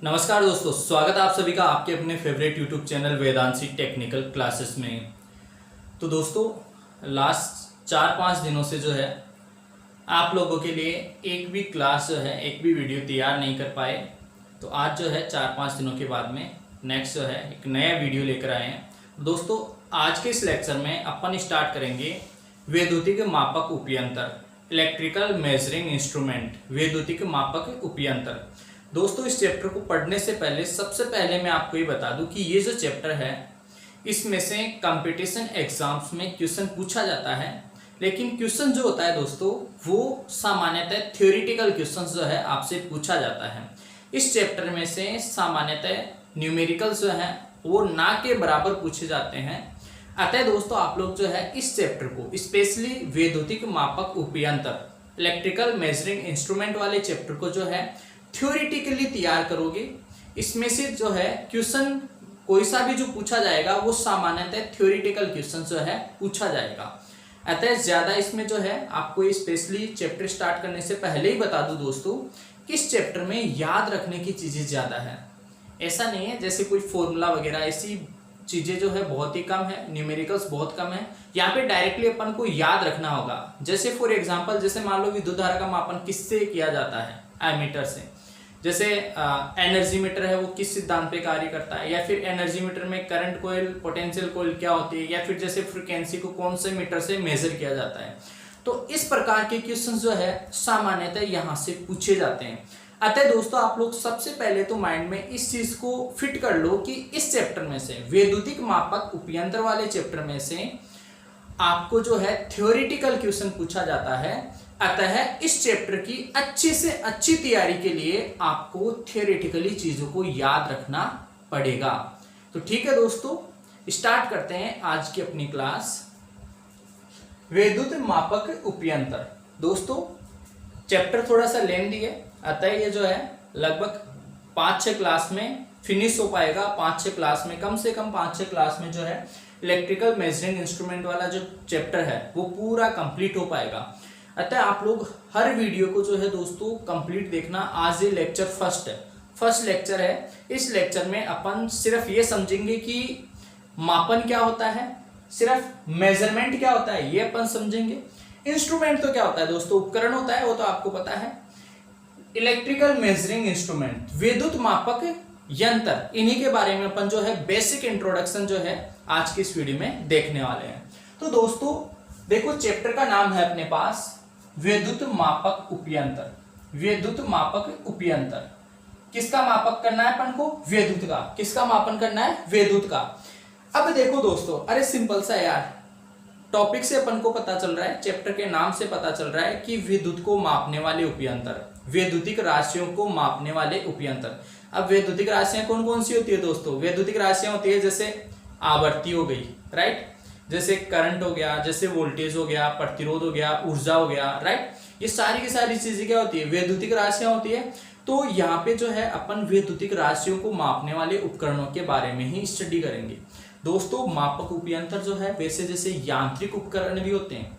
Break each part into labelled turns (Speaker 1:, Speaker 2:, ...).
Speaker 1: नमस्कार दोस्तों, स्वागत है आप सभी का आपके अपने favourite YouTube channel Vedanshi technical classes में। तो दोस्तों, लास्ट 4-5 दिनों से जो है आप लोगों के लिए एक भी क्लास जो है, एक भी वीडियो तैयार नहीं कर पाए। तो आज जो है 4-5 दिनों के बाद में नेक्स्ट जो है एक नया वीडियो लेकर आए हैं। दोस्तों, आज के इस लेक्चर में अपन स्टार्ट करेंगे वैद्युतिक मापक उपयंत्र, इलेक्ट्रिकल मेजरिंग इंस्ट्रूमेंट, वैद्युतिक मापक उपयंत्र। दोस्तों, इस चैप्टर को पढ़ने से पहले सबसे पहले मैं आपको ये बता दूं कि ये जो चैप्टर है इसमें से कंपटीशन एग्जाम्स में क्वेश्चन पूछा जाता है, लेकिन क्वेश्चन जो होता है दोस्तों वो सामान्यतः थ्योरेटिकल क्वेश्चन जो है आपसे पूछा जाता है। इस चैप्टर में से सामान्यतः न्यूमेरिकल्स जो है वो ना के बराबर पूछे जाते हैं। अतः दोस्तों, आप लोग जो है इस चैप्टर को स्पेशली वैद्युतिक मापक उपयंत्र, इलेक्ट्रिकल मेजरिंग इंस्ट्रूमेंट वाले चैप्टर को जो है थ्योरेटिकली तैयार करोगे। इसमें से जो है क्वेश्चन कोई सा भी जो पूछा जाएगा वो सामान्यतः थ्योरेटिकल क्वेश्चन जो है पूछा जाएगा। अतः ज्यादा इसमें जो है आपको स्पेशली चैप्टर स्टार्ट करने से पहले ही बता दूं दोस्तों कि इस चैप्टर में याद रखने की चीजें ज्यादा है। ऐसा नहीं है जैसे कोई फॉर्मूला वगैरह ऐसी चीजें जो है बहुत ही कम है, न्यूमेरिकल्स बहुत कम है। यहाँ पे डायरेक्टली अपन को याद रखना होगा। जैसे फॉर एग्जांपल, जैसे मान लो विद्युत धारा का मापन किससे किया जाता है? एमीटर से। जैसे एनर्जी मीटर है वो किस सिद्धांत पे कार्य करता है, या फिर एनर्जी मीटर में करंट कॉइल, पोटेंशियल कॉइल क्या होती है, या फिर जैसे फ्रीक्वेंसी को कौन से मीटर से मेजर किया जाता है। तो इस प्रकार के क्वेश्चन जो है सामान्यतः यहाँ से पूछे जाते हैं। अतः दोस्तों, आप लोग सबसे पहले तो माइंड में इस चीज को फिट कर लो कि इस चैप्टर में से, वैद्युतिक मापक उपयंत्र वाले चैप्टर में से आपको जो है थ्योरेटिकल क्वेश्चन पूछा जाता है। अतः इस चैप्टर की अच्छी से अच्छी तैयारी के लिए आपको थ्योरेटिकली चीजों को याद रखना पड़ेगा। तो ठीक है दोस्तों, स्टार्ट करते हैं आज की अपनी क्लास, वैद्युत मापक उपयंत्र। दोस्तों, चैप्टर थोड़ा सा लेंथी है, अतः ये जो है लगभग 5-6 क्लास में फिनिश हो पाएगा। 5-6 क्लास में, कम से कम 5-6 क्लास में जो है इलेक्ट्रिकल मेजरिंग इंस्ट्रूमेंट वाला जो चैप्टर है वो पूरा कंप्लीट हो पाएगा। अतः आप लोग हर वीडियो को जो है दोस्तों कंप्लीट देखना। आज ये लेक्चर फर्स्ट लेक्चर है। इस लेक्चर में अपन सिर्फ ये समझेंगे कि मापन क्या होता है, सिर्फ मेजरमेंट क्या होता है ये अपन समझेंगे। इंस्ट्रूमेंट तो क्या होता है दोस्तों? उपकरण होता है, वो तो आपको पता है। इलेक्ट्रिकल मेजरिंग इंस्ट्रूमेंट, विद्युत मापक यंत्र, इन्हीं के बारे में अपन जो है बेसिक इंट्रोडक्शन जो है आज की इस वीडियो में देखने वाले हैं। तो दोस्तों देखो, चैप्टर का नाम है अपने पास वैद्युत मापक उपयंत्र। वैद्युत मापक उपयंत्र, किसका मापक करना है अपन को? वैद्युत का। किसका मापन करना है? वैद्युत का। अब देखो दोस्तों, अरे सिंपल सा यार, टॉपिक से अपन को पता चल रहा है, चैप्टर के नाम से पता चल रहा है कि विद्युत को मापने वाले उपयंत्र, वैद्युतिक राशियों को मापने वाले उपयंत्र। अब वैद्युतिक राशियां कौन कौन सी होती है दोस्तों? वैद्युतिक राशियां होती है जैसे आवर्ती हो गई, राइट, जैसे करंट हो गया, जैसे वोल्टेज हो गया, प्रतिरोध हो गया, ऊर्जा हो गया, राइट। ये सारी की सारी चीजें क्या होती है? वैद्युतिक राशियां होती है। तो यहाँ पे जो है अपन वैद्युतिक राशियों को मापने वाले उपकरणों के बारे में ही स्टडी करेंगे। दोस्तों, मापक उपयंत्र जो है वैसे जैसे यांत्रिक उपकरण भी होते हैं।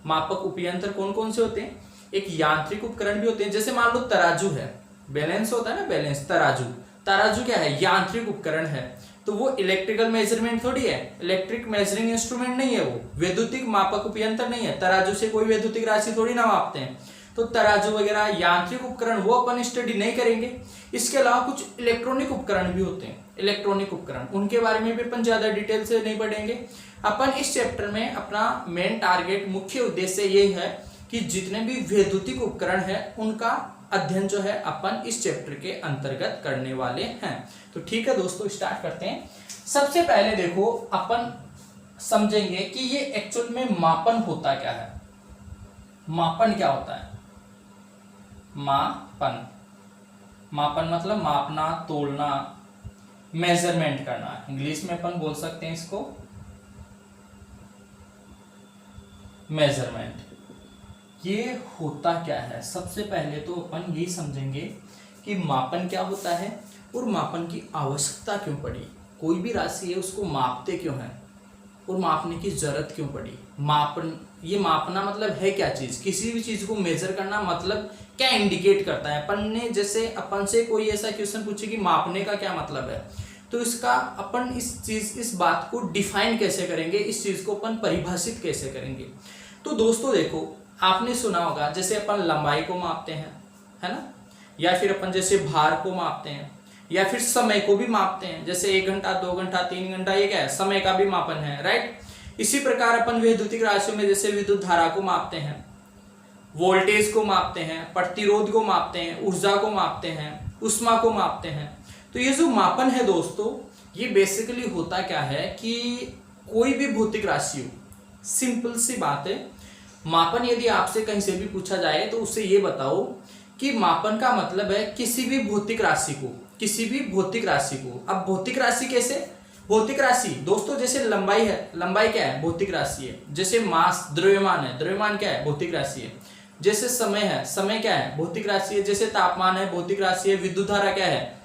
Speaker 1: मापक उपयंत्र कौन कौन से होते हैं? एक यांत्रिक उपकरण भी होते हैं। जैसे मान लो तराजू है, बैलेंस होता है ना, बैलेंस। तराजू क्या है? यांत्रिक उपकरण है। तो वो इलेक्ट्रिकल मेजरमेंट थोड़ी है, इलेक्ट्रिक मेजरिंग इंस्ट्रूमेंट नहीं है, वो वैद्युतिक मापक उपयंत्र नहीं है। तराजू से कोई वैद्युतिक राशि थोड़ी ना मापते हैं। तो तराजू वगैरह यांत्रिक उपकरण वो अपन स्टडी नहीं करेंगे। इसके अलावा कुछ इलेक्ट्रॉनिक उपकरण भी होते हैं, इलेक्ट्रॉनिक उपकरण, उनके बारे में भी अपन ज्यादा डिटेल से नहीं पढ़ेंगे। अपन इस चैप्टर में अपना मेन टारगेट, मुख्य उद्देश्य ये है कि जितने भी वैद्युतिक उपकरण है उनका अध्ययन जो है अपन इस चैप्टर के अंतर्गत करने वाले हैं। तो ठीक है दोस्तों, स्टार्ट करते हैं। सबसे पहले देखो, अपन समझेंगे कि ये एक्चुअल में मापन होता क्या है। मापन क्या होता है? मापन, मापन मतलब मापना, तोलना, मेजरमेंट करना। इंग्लिश में अपन बोल सकते हैं इसको मेजरमेंट। ये होता क्या है? सबसे पहले तो अपन ये समझेंगे कि मापन क्या होता है और मापन की आवश्यकता क्यों पड़ी। कोई भी राशि है उसको मापते क्यों है और मापने की जरूरत क्यों पड़ी? ये मापना मतलब है क्या चीज? किसी भी चीज को मेजर करना मतलब क्या इंडिकेट करता है? अपन ने जैसे अपन से कोई ऐसा क्वेश्चन पूछे कि मापने का क्या मतलब है, तो इसका अपन इस बात को डिफाइन कैसे करेंगे, इस चीज को अपन परिभाषित कैसे करेंगे? तो दोस्तों देखो, आपने सुना होगा जैसे अपन लंबाई को मापते हैं, है ना, या फिर अपन जैसे भार को मापते हैं, या फिर समय को भी मापते हैं, जैसे 1 घंटा 2 घंटा 3 घंटा, ये क्या है? समय का भी मापन है, राइट। इसी प्रकार अपन वैद्युतिक राशियों में जैसे विद्युत धारा को मापते हैं, वोल्टेज को मापते हैं, प्रतिरोध को मापते हैं, ऊर्जा को मापते हैं, ऊष्मा को मापते हैं। तो ये जो मापन है दोस्तों, ये बेसिकली होता क्या है कि कोई भी भौतिक राशि हो, सिंपल सी बात है, मापन यदि आपसे कहीं से भी पूछा जाए तो उससे ये बताओ कि मापन का मतलब है किसी भी भौतिक राशि को, किसी भी भौतिक राशि को। अब भौतिक राशि कैसे? भौतिक राशि दोस्तों जैसे लंबाई है, लंबाई क्या है? भौतिक राशि है। जैसे मास, द्रव्यमान है, द्रव्यमान क्या है? भौतिक राशि है। जैसे समय है, समय क्या है? भौतिक राशि है। जैसे तापमान है, भौतिक राशि है। विद्युत धारा क्या है?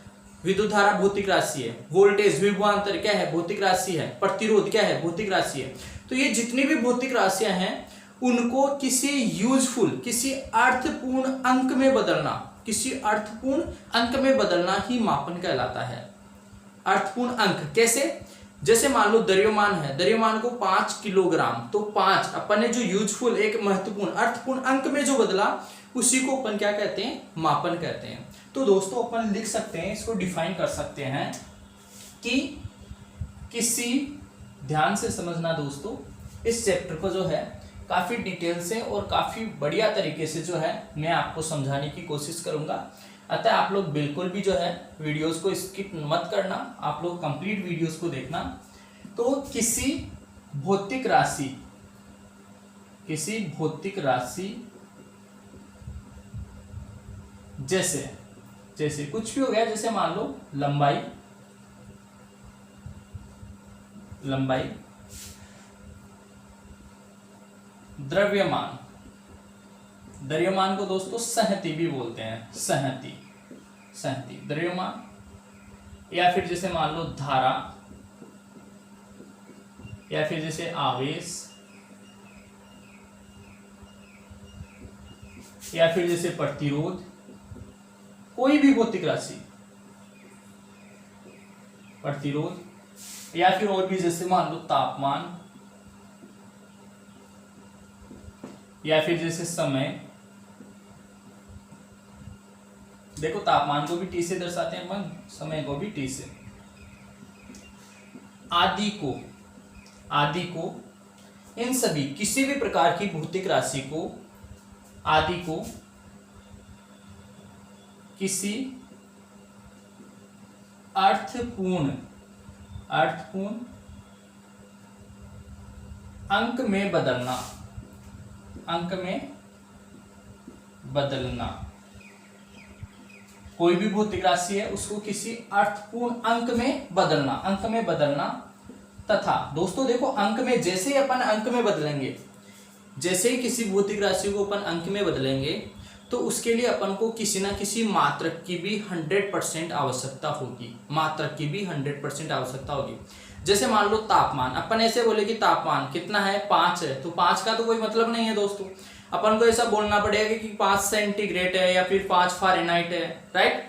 Speaker 1: विद्युत धारा भौतिक राशि है। वोल्टेज, विभवांतर क्या है? भौतिक राशि है। प्रतिरोध क्या है? भौतिक राशि है। तो ये जितनी भी भौतिक राशियां हैं उनको किसी यूजफुल, किसी अर्थपूर्ण अंक में बदलना, किसी अर्थपूर्ण अंक में बदलना ही मापन कहलाता है। अर्थपूर्ण अंक कैसे? जैसे मान लो द्रव्यमान है, द्रव्यमान को 5 किलोग्राम, तो 5 अपन ने जो यूजफुल, एक महत्वपूर्ण अर्थपूर्ण अंक में जो बदला, उसी को अपन क्या कहते हैं? मापन कहते हैं। तो दोस्तों अपन लिख सकते हैं, इसको डिफाइन कर सकते हैं कि किसी, ध्यान से समझना दोस्तों, इस चैप्टर को जो है काफी डिटेल से और काफी बढ़िया तरीके से जो है मैं आपको समझाने की कोशिश करूंगा। अतः आप लोग बिल्कुल भी जो है वीडियोस को स्किप मत करना, आप लोग कंप्लीट वीडियोस को देखना। तो किसी भौतिक राशि, किसी भौतिक राशि जैसे, जैसे कुछ भी हो गया, जैसे मान लो लंबाई, लंबाई, द्रव्यमान, द्रव्यमान को दोस्तों संहति भी बोलते हैं, संहति, संहति द्रव्यमान, या फिर जैसे मान लो धारा, या फिर जैसे आवेश, या फिर जैसे प्रतिरोध, कोई भी भौतिक राशि, प्रतिरोध, या फिर और भी जैसे मान लो तापमान, या फिर जैसे समय, देखो तापमान को भी टी से दर्शाते हैं अपन, समय को भी टी से, आदि को, आदि को, इन सभी किसी भी प्रकार की भौतिक राशि को, आदि को किसी अर्थपूर्ण, अर्थपूर्ण अंक में बदलना, अंक में बदलना, कोई भी भौतिक राशि है उसको किसी अर्थपूर्ण अंक में बदलना, अंक में बदलना। तथा दोस्तों देखो, अंक में जैसे ही अपन अंक में बदलेंगे, जैसे ही किसी भौतिक राशि को अपन अंक में बदलेंगे, तो उसके लिए अपन को किसी ना किसी मात्रक की भी 100% आवश्यकता होगी, मात्रक की भी 100% आवश्यकता होगी। जैसे मान लो तापमान, अपन ऐसे बोले कि तापमान कितना है? 5 है, तो 5 का तो कोई मतलब नहीं है दोस्तों, अपन को ऐसा बोलना पड़ेगा कि 5 सेंटीग्रेड है या फिर 5 फ़ारेनहाइट है, राइट।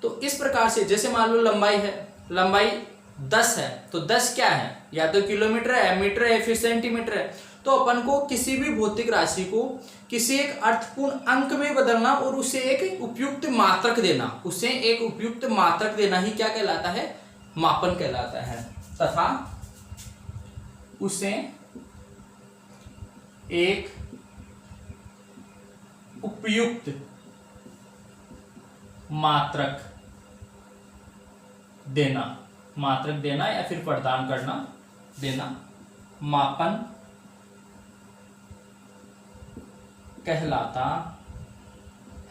Speaker 1: तो इस प्रकार से, जैसे मान लो लंबाई है, लंबाई 10 है, तो 10 क्या है? या तो किलोमीटर है, मीटर है, फिर सेंटीमीटर है। तो अपन को किसी भी भौतिक राशि को किसी एक अर्थपूर्ण अंक में बदलना और उसे एक उपयुक्त मात्रक देना, उसे एक उपयुक्त मात्रक देना ही क्या कहलाता है? मापन कहलाता है। तथा उसे एक उपयुक्त मात्रक देना, मात्रक देना या फिर प्रदान करना, देना, मापन कहलाता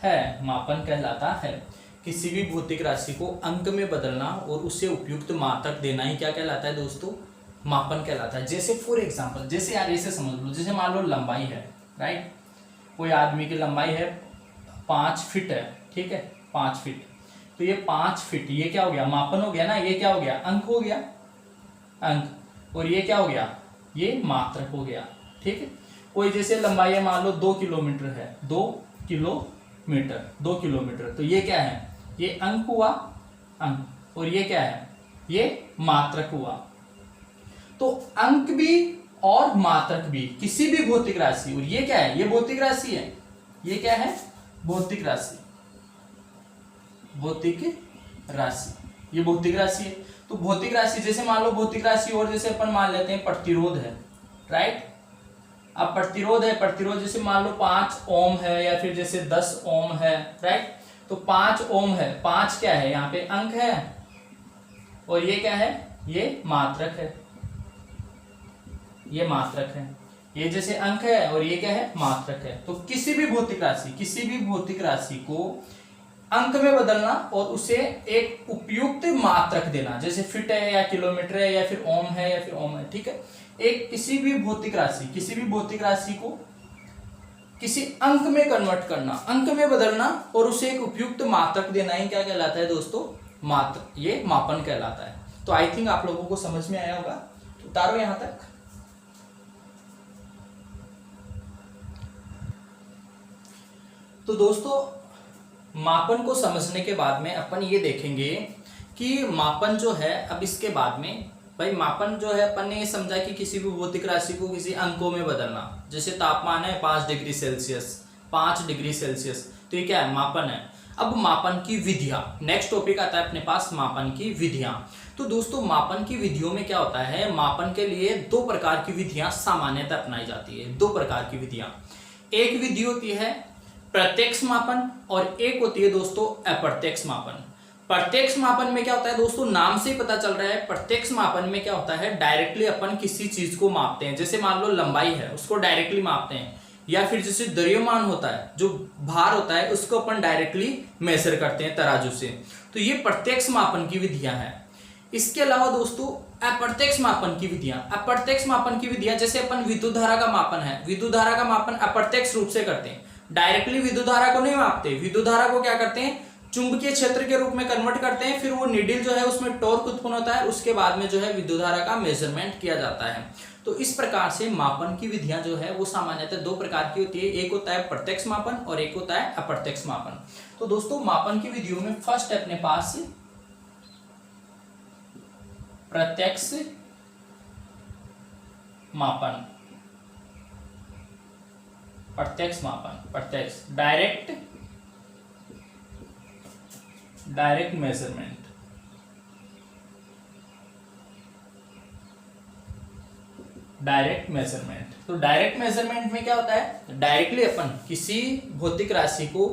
Speaker 1: है, मापन कहलाता है। किसी भी भौतिक राशि को अंक में बदलना और उसे उपयुक्त मात्रक देना ही क्या कहलाता है दोस्तों? मापन कहलाता है। जैसे फॉर एग्जांपल, जैसे यार ऐसे समझ लो, जैसे मान लो लंबाई है, राइट, कोई आदमी की लंबाई है 5 फीट है, ठीक है, 5 फीट, तो ये 5 फीट, ये क्या हो गया? मापन हो गया ना, ये क्या हो गया? अंक हो गया, अंक। और ये क्या हो गया? ये मात्रक हो गया। ठीक है, कोई जैसे लंबाई है मान लो 2 किलोमीटर है, 2 किलोमीटर, 2 किलोमीटर, तो ये क्या है, ये अंक हुआ, अंक, और ये क्या है, ये मात्रक हुआ। तो अंक भी और मात्रक भी किसी भी भौतिक राशि, और ये क्या है, ये भौतिक राशि है, ये क्या है, भौतिक राशि, भौतिक राशि, ये भौतिक राशि है। तो भौतिक राशि जैसे मान लो भौतिक राशि, और जैसे अपन मान लेते हैं प्रतिरोध है, राइट। अब प्रतिरोध है, प्रतिरोध जैसे मान लो 5 ओम है या फिर जैसे 10 ओम है, राइट। तो 5 ओम है, 5 क्या है, यहाँ पे अंक है, और ये क्या है, ये मात्रक है, ये मात्रक है, ये जैसे अंक है और ये क्या है, मात्रक है। तो किसी भी भौतिक राशि, किसी भी भौतिक राशि को अंक में बदलना और उसे एक उपयुक्त मात्रक देना, जैसे फिट है या किलोमीटर है या फिर ओम है या फिर ओम है, ठीक है। एक किसी भी भौतिक राशि, किसी भी भौतिक राशि को किसी अंक में कन्वर्ट करना, अंक में बदलना और उसे एक उपयुक्त मात्रक देना ही क्या कहलाता है दोस्तों, मात्र, ये मापन कहलाता है। तो आई थिंक आप लोगों को समझ में आया होगा, उतारो यहां तक। तो दोस्तों मापन को समझने के बाद में अपन ये देखेंगे कि मापन जो है, अब इसके बाद में भाई मापन जो है अपन ने ये समझा कि किसी भी भौतिक राशि को किसी अंकों में बदलना, जैसे तापमान है 5 डिग्री सेल्सियस, 5 डिग्री सेल्सियस, तो ये क्या है, मापन है। अब मापन की विधियां, नेक्स्ट टॉपिक आता है अपने पास, मापन की विधियां। तो दोस्तों मापन की विधियों में क्या होता है, मापन के लिए 2 प्रकार की विधियां सामान्यतः अपनाई जाती है, 2 प्रकार की विधियां। एक विधि होती है प्रत्यक्ष मापन और एक होती है दोस्तों अप्रत्यक्ष मापन। प्रत्यक्ष मापन में क्या होता है दोस्तों, नाम से ही पता चल रहा है, प्रत्यक्ष मापन में क्या होता है, डायरेक्टली अपन किसी चीज को मापते हैं, जैसे मान लो लंबाई है उसको डायरेक्टली मापते हैं, या फिर जैसे द्रव्यमान होता है, जो भार होता है, उसको अपन डायरेक्टली मेजर करते हैं तराजू से। तो ये प्रत्यक्ष मापन की विधियां हैं। इसके अलावा दोस्तों अप्रत्यक्ष मापन की विधियां, अप्रत्यक्ष मापन की विधियां जैसे अपन विद्युत धारा का मापन है, विद्युत धारा का मापन अप्रत्यक्ष रूप से करते हैं, डायरेक्टली विद्युत धारा को नहीं मापते, विद्युत धारा को क्या करते हैं, चुंबकीय क्षेत्र के रूप में कन्वर्ट करते हैं, फिर वो नीडल जो है उसमें टॉर्क उत्पन्न होता है, उसके बाद में जो है विद्युत धारा का मेजरमेंट किया जाता है। तो इस प्रकार से मापन की विधियां जो है वो सामान्यतः 2 प्रकार की होती है, एक होता है प्रत्यक्ष मापन और एक होता है अप्रत्यक्ष मापन। तो दोस्तों मापन की विधियों में फर्स्ट है अपने पास प्रत्यक्ष मापन, प्रत्यक्ष मापन, प्रत्यक्ष डायरेक्ट मेजरमेंट। डायरेक्ट मेजरमेंट, तो डायरेक्ट मेजरमेंट में क्या होता है, डायरेक्टली अपन किसी भौतिक राशि को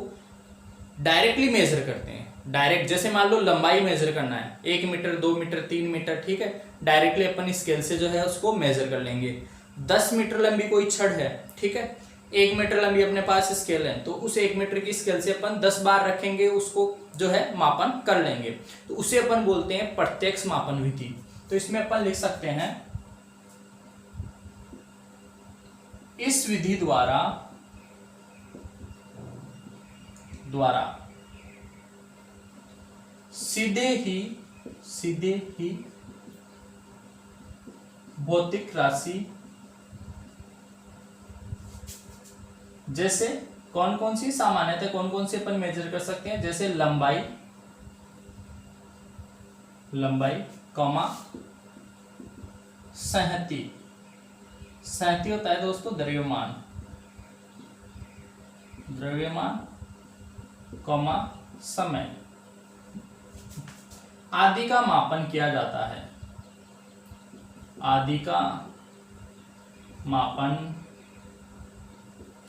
Speaker 1: डायरेक्टली मेजर करते हैं, डायरेक्ट, जैसे मान लो लंबाई मेजर करना है 1 मीटर 2 मीटर 3 मीटर, ठीक है, डायरेक्टली अपन स्केल से जो है उसको मेजर कर लेंगे। 10 मीटर लंबी कोई छड़ है, ठीक है, 1 मीटर लंबी अपने पास स्केल है, तो उस 1 मीटर की स्केल से अपन 10 बार रखेंगे, उसको जो है मापन कर लेंगे, तो उसे अपन बोलते हैं प्रत्यक्ष मापन विधि। तो इसमें अपन लिख सकते हैं इस विधि द्वारा सीधे ही भौतिक राशि, जैसे कौन कौन सी सामान्यतः कौन कौन सी अपन मेजर कर सकते हैं, जैसे लंबाई कॉमा संहति होता है दोस्तों द्रव्यमान कॉमा समय आदि का मापन किया जाता है, आदि का मापन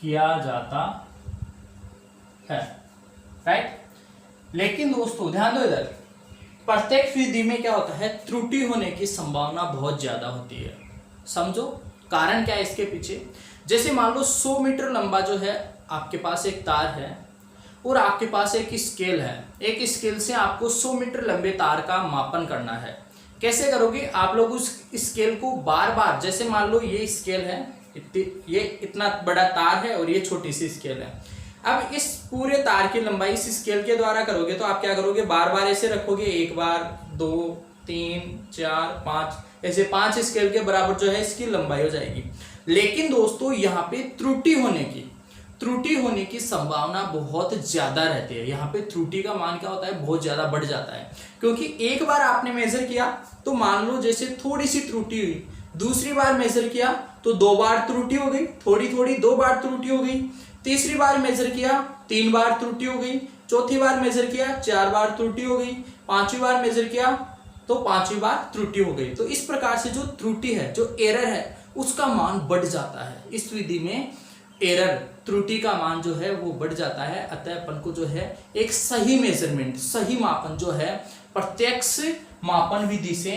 Speaker 1: किया जाता है, राइट। लेकिन दोस्तों ध्यान दो इधर, प्रत्यक्ष विधि में क्या होता है, त्रुटि होने की संभावना बहुत ज्यादा होती है। समझो कारण क्या है इसके पीछे, जैसे मान लो 100 मीटर लंबा जो है आपके पास एक तार है और आपके पास एक स्केल है, एक स्केल से आपको 100 मीटर लंबे तार का मापन करना है। कैसे करोगे आप लोग, उस स्केल को बार बार, जैसे मान लो ये स्केल है, ये इतना बड़ा तार है और ये छोटी सी स्केल है, अब इस पूरे तार की लंबाई इस स्केल के द्वारा करोगे तो आप क्या करोगे, बार बार ऐसे रखोगे, 1 बार 2 3, 4, 5, ऐसे 5 स्केल के बराबर जो है इसकी लंबाई हो जाएगी। लेकिन दोस्तों यहाँ पे त्रुटि होने की संभावना बहुत ज्यादा रहती है। यहाँ पे त्रुटि का मान क्या होता है, बहुत ज्यादा बढ़ जाता है, क्योंकि एक बार आपने मेजर किया तो मान लो जैसे थोड़ी सी त्रुटि हुई, दूसरी बार मेजर किया तो 2 बार त्रुटि हो गई, थोड़ी थोड़ी 2 बार त्रुटि हो गई, तीसरी बार मेजर किया 3 बार त्रुटि हो गई, चौथी बार मेजर किया 4 बार त्रुटि हो गई, 5वीं बार मेजर किया तो 5वीं बार त्रुटि हो गई। तो इस प्रकार से जो त्रुटि है, जो एरर है, उसका मान बढ़ जाता है। इस विधि में एरर, त्रुटि का मान जो है वो बढ़ जाता है। अतः अपन को जो है एक सही मेजरमेंट, सही मापन जो है प्रत्यक्ष मापन विधि से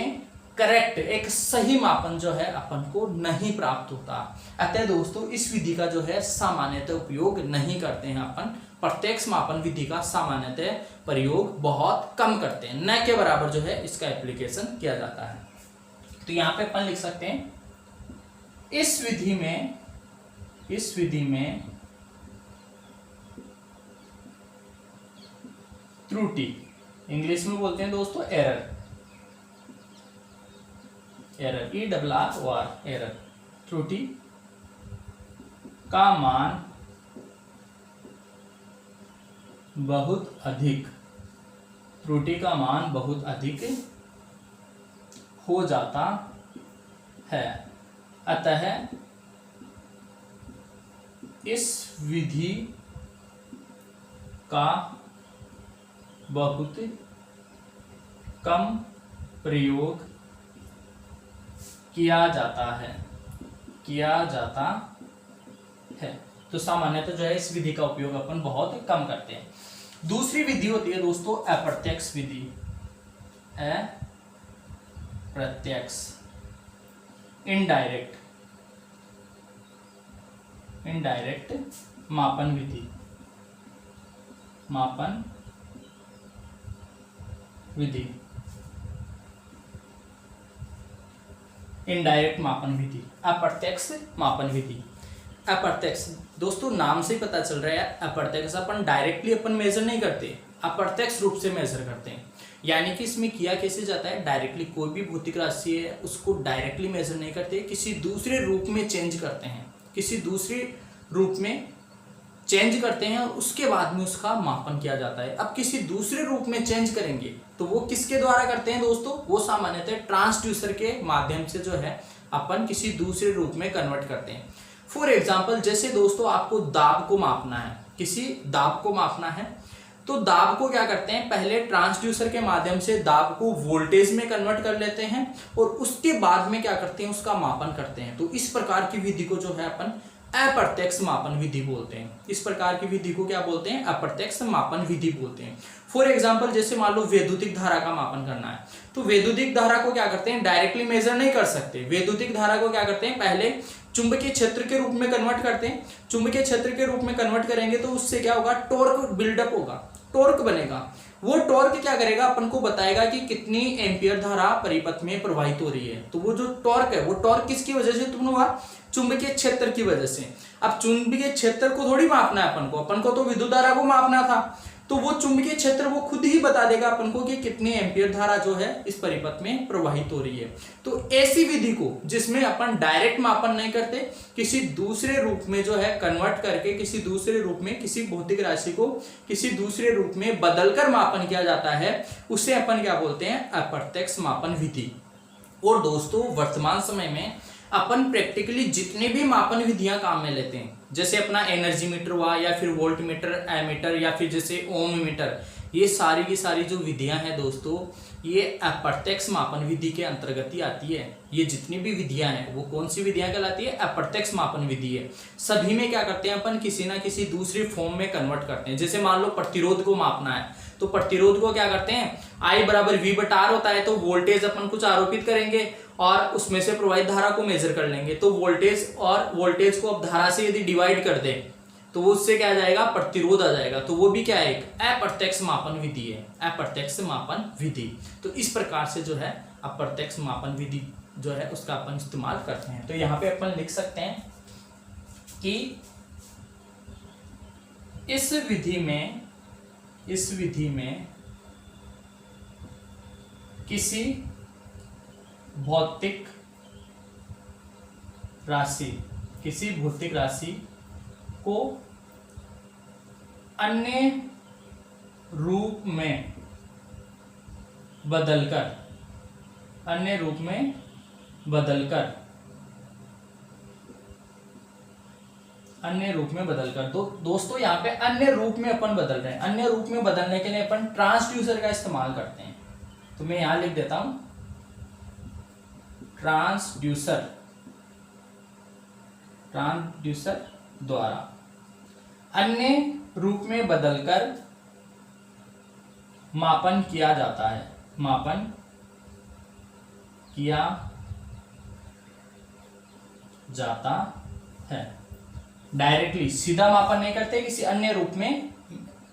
Speaker 1: करेक्ट, एक सही मापन जो है अपन को नहीं प्राप्त होता। अतः दोस्तों इस विधि का जो है सामान्यतः उपयोग नहीं करते हैं अपन। प्रत्यक्ष मापन विधि का सामान्यतः प्रयोग बहुत कम करते हैं, न के बराबर जो है इसका एप्लीकेशन किया जाता है। तो यहाँ पे अपन लिख सकते हैं इस विधि में त्रुटि, इंग्लिश में बोलते हैं दोस्तों एरर, ERROR, एरर, त्रुटि का मान बहुत अधिक, त्रुटि का मान बहुत अधिक हो जाता है। अतः इस विधि का बहुत कम प्रयोग किया जाता है। तो सामान्यतः जो है इस विधि का उपयोग अपन बहुत कम करते हैं। दूसरी विधि होती है दोस्तों अप्रत्यक्ष विधि, अप्रत्यक्ष, इनडायरेक्ट मापन विधि, इनडायरेक्ट मापन विधि, अप्रत्यक्ष मापन विधि। अप्रत्यक्ष दोस्तों नाम से ही पता चल रहा है, अप्रत्यक्ष अपन डायरेक्टली अपन मेजर नहीं करते, अप्रत्यक्ष रूप से मेजर करते हैं। यानी कि इसमें किया कैसे जाता है, डायरेक्टली कोई भी भौतिक राशि है उसको डायरेक्टली मेजर नहीं करते, किसी दूसरे रूप में चेंज करते हैं, किसी दूसरे रूप में चेंज करते हैं और उसके बाद में उसका मापन किया जाता है। अब किसी दूसरे रूप में चेंज करेंगे तो वो किसके द्वारा करते हैं दोस्तों, वो सामान्यतः ट्रांसड्यूसर के माध्यम से जो है अपन किसी दूसरे रूप में कन्वर्ट करते हैं। फॉर एग्जाम्पल जैसे दोस्तों आपको दाब को मापना है, किसी दाब को मापना है, तो दाब को क्या करते हैं, पहले ट्रांसड्यूसर के माध्यम से दाब को वोल्टेज में कन्वर्ट कर लेते हैं और उसके बाद में क्या करते हैं, उसका मापन करते हैं। तो इस प्रकार की विधि को जो है अपन अप्रत्यक्ष मापन विधि बोलते हैं। इस प्रकार की विधि को क्या बोलते हैं, अप्रत्यक्ष मापन विधि बोलते हैं। फॉर एग्जाम्पल जैसे मान लो वैद्युतिक धारा का मापन करना है, तो वैद्युतिक धारा को क्या करते हैं, डायरेक्टली मेजर नहीं कर सकते। वैद्युतिक धारा को क्या करते हैं, पहले चुंबकीय क्षेत्र के रूप में कन्वर्ट करते हैं। चुंबकीय क्षेत्र के रूप में कन्वर्ट करेंगे तो उससे क्या होगा, टॉर्क बिल्डअप होगा, टॉर्क बनेगा। वो टॉर्क क्या करेगा, अपन को बताएगा कि कितनी एम्पियर धारा परिपथ में प्रवाहित हो रही है। तो वो जो टॉर्क है, वो टॉर्क किसकी वजह से उत्पन्न हुआ, चुंबकीय क्षेत्र की वजह से। अब चुंबकीय क्षेत्र को थोड़ी मापना है अपन को तो विद्युत धारा को मापना था। तो वो चुंबकीय क्षेत्र वो खुद ही बता देगा अपन को कि कितनी एम्पियर धारा जो है इस परिपथ में प्रवाहित हो रही है। तो ऐसी विधि को जिसमें अपन डायरेक्ट मापन नहीं करते, किसी दूसरे रूप में जो है कन्वर्ट करके, किसी दूसरे रूप में किसी भौतिक राशि को किसी दूसरे रूप में बदलकर मापन किया जाता है, उसे अपन क्या बोलते हैं, अप्रत्यक्ष मापन विधि। और दोस्तों वर्तमान समय में अपन प्रैक्टिकली जितने भी मापन विधियां काम में लेते हैं, जैसे अपना एनर्जी मीटर हुआ या फिर वोल्ट मीटर, एमीटर या फिर जैसे ओम मीटर, ये सारी की सारी जो विधियां हैं दोस्तों, ये अप्रत्यक्ष मापन विधि के अंतर्गत ही आती है। ये जितनी भी विधियां हैं वो कौन सी विधियां कहलाती है, अप्रत्यक्ष मापन विधि है। सभी में क्या करते हैं अपन, किसी ना किसी दूसरे फॉर्म में कन्वर्ट करते हैं। जैसे मान लो प्रतिरोध को मापना है, तो प्रतिरोध को क्या करते हैं, I बराबर V/R होता है, तो वोल्टेज अपन कुछ आरोपित करेंगे और उसमें से प्रवाहित धारा को मेजर कर लेंगे। तो वोल्टेज और वोल्टेज को अब धारा से यदि डिवाइड कर दें तो वो उससे क्या आ जाएगा, प्रतिरोध आ जाएगा। तो वो भी क्या है, एक अप्रत्यक्ष मापन विधि है, अप्रत्यक्ष मापन विधि। तो इस प्रकार से जो है अप्रत्यक्ष मापन विधि जो है उसका अपन इस्तेमाल करते हैं। तो यहाँ पे अपन लिख सकते हैं कि इस विधि में किसी भौतिक राशि, किसी भौतिक राशि को अन्य रूप में बदलकर, अन्य रूप में बदलकर, अन्य रूप में बदलकर। तो दोस्तों यहाँ पे अन्य रूप में अपन बदल रहे हैं। अन्य रूप में बदलने के लिए अपन ट्रांसड्यूसर का इस्तेमाल करते हैं। तो मैं यहां लिख देता हूं ट्रांसड्यूसर, ट्रांसड्यूसर द्वारा अन्य रूप में बदलकर मापन किया जाता है, मापन किया जाता है। डायरेक्टली सीधा मापन नहीं करते, किसी अन्य रूप में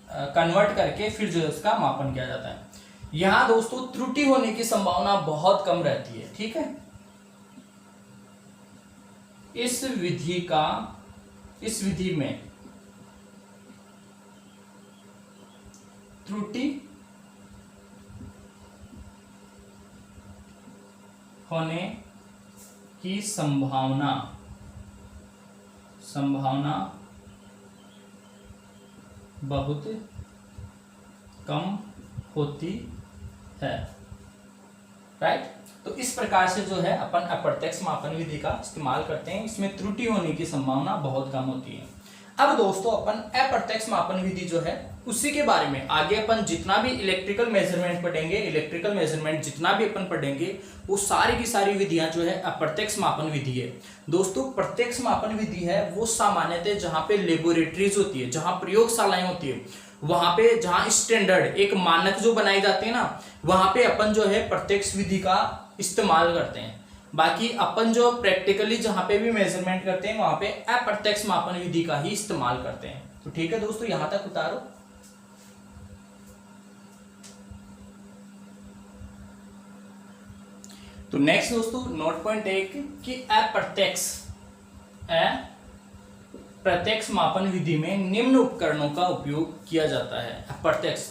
Speaker 1: कन्वर्ट करके फिर जो है उसका मापन किया जाता है। यहां दोस्तों त्रुटि होने की संभावना बहुत कम रहती है, ठीक है। इस विधि में त्रुटि होने की संभावना बहुत कम होती है, राइट। तो इस प्रकार से जो है अपन अप्रत्यक्ष मापन विधि का इस्तेमाल करते हैं। इसमें त्रुटि होने की संभावना बहुत कम होती है। अब दोस्तों अपन अप्रत्यक्ष मापन विधि जो है उसी के बारे में आगे अपन जितना भी इलेक्ट्रिकल मेजरमेंट पढ़ेंगे, इलेक्ट्रिकल मेजरमेंट जितना भी अपन पढ़ेंगे वो सारी की सारी विधियां जो है अप्रत्यक्ष मापन विधि है। दोस्तों प्रत्यक्ष मापन विधि है वो सामान्यतः जहां पे लेबोरेटरीज होती है, जहां प्रयोगशालाएं होती है, वहां पे जहां स्टैंडर्ड एक मानक जो बनाई जाती है ना, वहां पे अपन जो है प्रत्यक्ष विधि का इस्तेमाल करते हैं। बाकी अपन जो प्रैक्टिकली जहां पे भी मेजरमेंट करते हैं वहां पे अप्रत्यक्ष मापन विधि का ही इस्तेमाल करते हैं। तो ठीक है दोस्तों, यहां तक उतारो। तो नेक्स्ट दोस्तों नोट पॉइंट 1 कि प्रत्यक्ष मापन विधि में निम्न उपकरणों का उपयोग किया जाता है। अप्रत्यक्ष,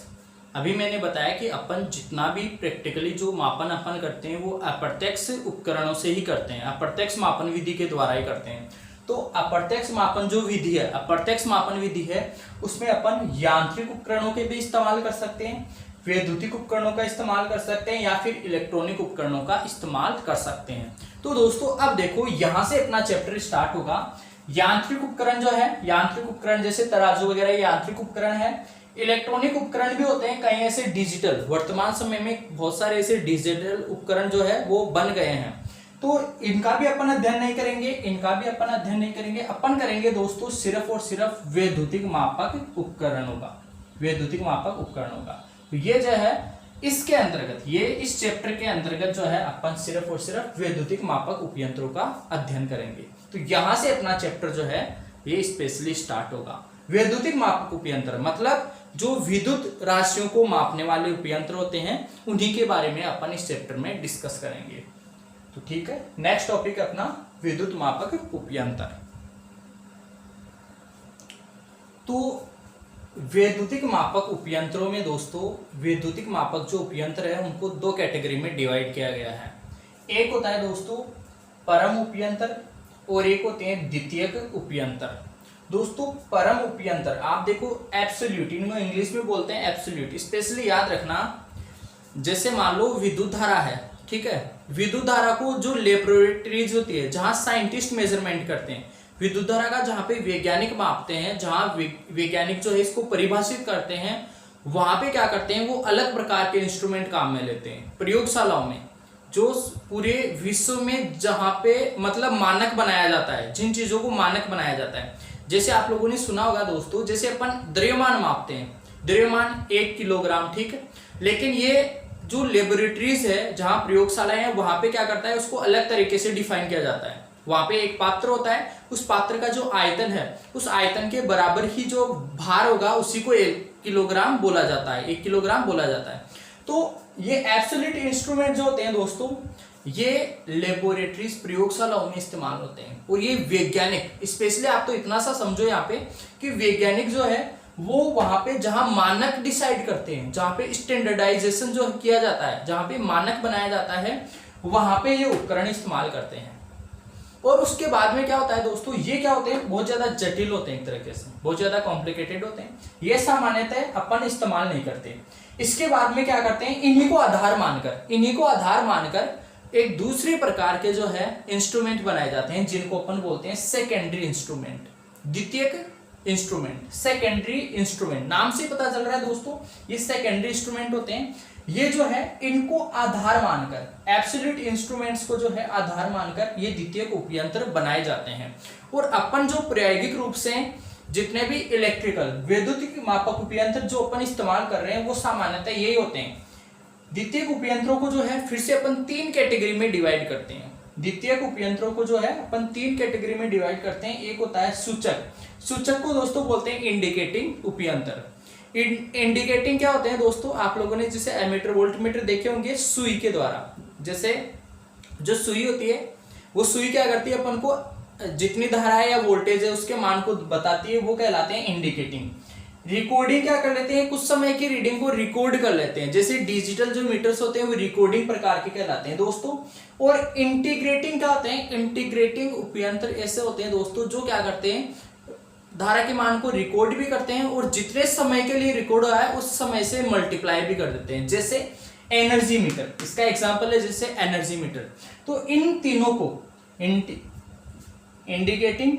Speaker 1: अभी मैंने बताया कि अपन जितना भी प्रैक्टिकली जो मापन अपन करते हैं वो अप्रत्यक्ष उपकरणों से ही करते हैं, अप्रत्यक्ष मापन विधि के द्वारा ही करते हैं। तो अप्रत्यक्ष मापन जो विधि है, अप्रत्यक्ष मापन विधि है उसमें अपन यांत्रिक उपकरणों के भी इस्तेमाल कर सकते हैं, वैद्युतिक उपकरणों का इस्तेमाल कर सकते हैं या फिर इलेक्ट्रॉनिक उपकरणों का इस्तेमाल कर सकते हैं। तो दोस्तों अब देखो यहां से अपना चैप्टर स्टार्ट होगा। यांत्रिक उपकरण जो है, यांत्रिक उपकरण जैसे तराजू वगैरह यांत्रिक उपकरण है। इलेक्ट्रॉनिक उपकरण भी होते हैं कई ऐसे डिजिटल, वर्तमान समय में बहुत सारे ऐसे डिजिटल उपकरण जो है वो बन गए हैं। तो इनका भी अपन अध्ययन नहीं करेंगे, इनका भी अपन अध्ययन नहीं करेंगे। अपन करेंगे दोस्तों सिर्फ और सिर्फ वैद्युतिक मापक उपकरणों का, वैद्युतिक मापक उपकरणों का। तो ये जो है इसके अंतर्गत, ये इस चैप्टर के अंतर्गत जो है अपन सिर्फ और सिर्फ वैद्युतिक मापक उपयंत्रों का अध्ययन करेंगे। तो यहां से अपना चैप्टर जो है ये स्पेशली स्टार्ट होगा। वैद्युतिक मापक उपयंत्र मतलब जो विद्युत राशियों को मापने वाले उपयंत्र होते हैं उन्हीं के बारे में अपन इस चैप्टर में डिस्कस करेंगे। तो ठीक है, नेक्स्ट टॉपिक अपना विद्युत मापक उपयंत्र। तो वैद्युतिक मापक उपयंत्रों में दोस्तों वैद्युतिक मापक जो उपयंत्र है उनको दो कैटेगरी में डिवाइड किया गया है। एक होता है दोस्तों परम उपयंत्र और एक होते हैं द्वितीयक उपयंत्र। दोस्तों परम उपयंत्र आप देखो एब्सोल्यूट, इनको इंग्लिश में बोलते हैं एब्सोल्यूट। स्पेशली याद रखना, जैसे मान लो विद्युत धारा है, ठीक है, विद्युत धारा को जो लेबोरेटरीज होती है जहां साइंटिस्ट मेजरमेंट करते हैं, विद्युत धारा का जहां पे वैज्ञानिक मापते हैं, जहां वैज्ञानिक जो है इसको परिभाषित करते हैं, वहां पे क्या करते हैं वो अलग प्रकार के इंस्ट्रूमेंट काम में लेते हैं। प्रयोगशालाओं में जो पूरे विश्व में जहां पे मतलब मानक बनाया जाता है, जिन चीजों को मानक बनाया जाता है, जैसे आप लोगों ने सुना होगा दोस्तों, जैसे अपन द्रव्यमान मापते हैं, द्रव्यमान 1 किलोग्राम, ठीक है, लेकिन ये जो लेबोरेटरीज है जहां प्रयोगशालाएं हैं वहां पे क्या करता है उसको अलग तरीके से डिफाइन किया जाता है। वहां पे एक पात्र होता है, उस पात्र का जो आयतन है उस आयतन के बराबर ही जो भार होगा उसी को 1 किलोग्राम बोला जाता है, 1 किलोग्राम बोला जाता है। तो ये एब्सोल्यूट इंस्ट्रूमेंट जो होते हैं दोस्तों ये लेबोरेटरीज प्रयोगशालाओं में इस्तेमाल होते हैं। और ये वैज्ञानिक, स्पेशली आप तो इतना सा समझो यहाँ पे कि वैज्ञानिक जो है वो वहां पे जहां मानक डिसाइड करते हैं, जहां पे स्टैंडर्डाइजेशन जो किया जाता है, जहां पे मानक बनाया जाता है, वहां पे ये उपकरण इस्तेमाल करते हैं। और उसके बाद में क्या होता है दोस्तों, ये क्या होते हैं, बहुत ज्यादा जटिल होते हैं, एक तरीके से बहुत ज्यादा कॉम्प्लिकेटेड होते हैं, ये सामान्यतः अपन इस्तेमाल नहीं करते। इसके बाद में क्या करते हैं, इन्हीं को आधार मानकर एक दूसरे प्रकार के जो है इंस्ट्रूमेंट बनाए जाते हैं, जिनको अपन बोलते हैं सेकेंडरी इंस्ट्रूमेंट, द्वितीयक इंस्ट्रूमेंट। सेकेंडरी इंस्ट्रूमेंट नाम से पता चल रहा है दोस्तों, ये सेकेंडरी इंस्ट्रूमेंट होते हैं। ये जो है इनको आधार मानकर, एब्सोल्यूट इंस्ट्रूमेंट्स को जो है आधार मानकर ये द्वितीयक उपयंत्र बनाए जाते हैं। और अपन जो प्रायोगिक रूप से जितने भी इलेक्ट्रिकल वैद्युतिक मापक उपयंत्र जो अपन इस्तेमाल कर रहे हैं वो सामान्यतः यही होते हैं। द्वितीयक उपयंत्रों को जो है फिर से अपन 3 कैटेगरी में डिवाइड करते हैं। द्वितीयक उपयंत्रों को जो है अपन 3 कैटेगरी में डिवाइड करते हैं। एक होता है सूचक को दोस्तों बोलते हैं इंडिकेटिंग उपयंत्र। इंडिकेटिंग क्या होते हैं दोस्तों, आप लोगों ने जैसे एमीटर वोल्टमीटर देखे होंगे सुई के द्वारा, जैसे जो सुई होती है वो सुई क्या करती है, अपन को जितनी धारा है या वोल्टेज है उसके मान को बताती है, वो कहलाते हैं इंडिकेटिंग। रिकॉर्डिंग क्या कर लेते हैं, कुछ समय की रीडिंग को रिकॉर्ड कर लेते हैं, जैसे डिजिटल जो मीटर्स होते हैं वो रिकॉर्डिंग प्रकार के कहलाते हैं दोस्तों। और इंटीग्रेटिंग क्या होते हैं, इंटीग्रेटिंग उपयंत्र ऐसे होते हैं दोस्तों जो क्या करते हैं, धारा के मान को रिकॉर्ड भी करते हैं और जितने समय के लिए रिकॉर्ड हुआ है उस समय से मल्टीप्लाई भी कर देते हैं, जैसे एनर्जी मीटर, इसका एग्जांपल है जैसे एनर्जी मीटर। तो इन तीनों को इंडिकेटिंग,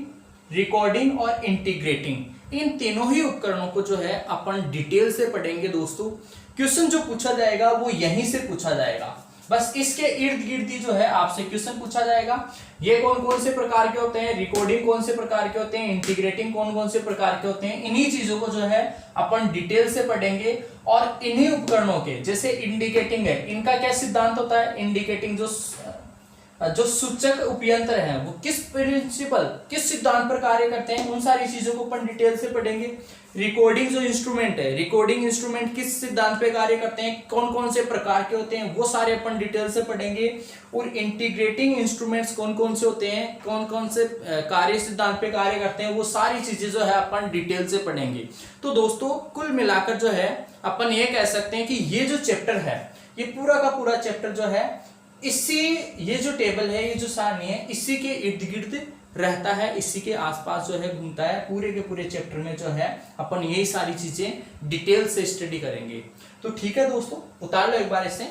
Speaker 1: रिकॉर्डिंग और इंटीग्रेटिंग, इन तीनों ही उपकरणों को जो है अपन डिटेल से पढ़ेंगे दोस्तों। क्वेश्चन जो पूछा जाएगा वो यहीं से पूछा जाएगा, बस इसके इर्द गिर्द ही जो है आपसे क्वेश्चन पूछा जाएगा। ये कौन कौन से प्रकार के होते हैं, रिकॉर्डिंग कौन से प्रकार के होते हैं, इंटीग्रेटिंग कौन कौन से प्रकार के होते हैं, इन्हीं चीजों को जो है अपन डिटेल से पढ़ेंगे। और इन्हीं उपकरणों के जैसे इंडिकेटिंग है, इनका क्या सिद्धांत होता है, इंडिकेटिंग जो सूचक उपयंत्र है वो किस प्रिंसिपल, किस सिद्धांत पर कार्य करते हैं, उन सारी चीजों को अपन डिटेल से पढ़ेंगे। रिकॉर्डिंग जो इंस्ट्रूमेंट है, रिकॉर्डिंग इंस्ट्रूमेंट किस सिद्धांत पे कार्य करते हैं, कौन कौन से प्रकार के होते हैं, वो सारे अपन डिटेल से पढ़ेंगे। और इंटीग्रेटिंग इंस्ट्रूमेंट्स कौन कौन से होते हैं, कौन कौन से कार्य सिद्धांत पे कार्य करते हैं, वो सारी चीजें जो है अपन डिटेल से पढ़ेंगे। तो दोस्तों कुल मिलाकर जो है अपन ये कह सकते हैं कि ये जो चैप्टर है, ये पूरा का पूरा चैप्टर जो है इसी, ये जो टेबल है, ये जो सारणी है, इसी के इर्द गिर्द रहता है, इसी के आसपास जो है घूमता है। पूरे के पूरे चैप्टर में जो है अपन यही सारी चीजें डिटेल से स्टडी करेंगे। तो ठीक है दोस्तों, उतार लो एक बार इसे।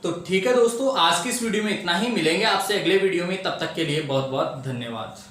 Speaker 1: तो ठीक है दोस्तों, आज की इस वीडियो में इतना ही, मिलेंगे आपसे अगले वीडियो में, तब तक के लिए बहुत बहुत धन्यवाद।